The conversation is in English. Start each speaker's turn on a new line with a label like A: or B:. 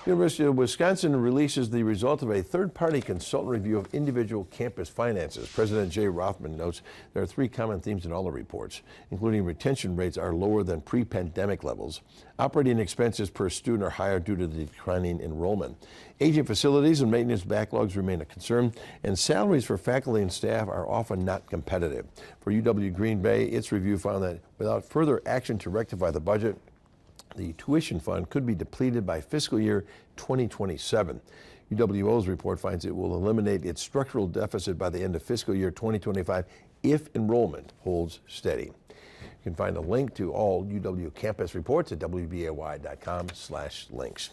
A: University of Wisconsin releases the result of a third-party consultant review of individual campus finances. President Jay Rothman notes there are three common themes in all the reports, including retention rates are lower than pre-pandemic levels, operating expenses per student are higher due to the declining enrollment, aging facilities and maintenance backlogs remain a concern, and salaries for faculty and staff are often not competitive. For UW Green Bay, its review found that without further action to rectify the budget, the tuition fund could be depleted by fiscal year 2027. UWO's report finds it will eliminate its structural deficit by the end of fiscal year 2025 if enrollment holds steady. You can find a link to all UW campus reports at wbay.com/links.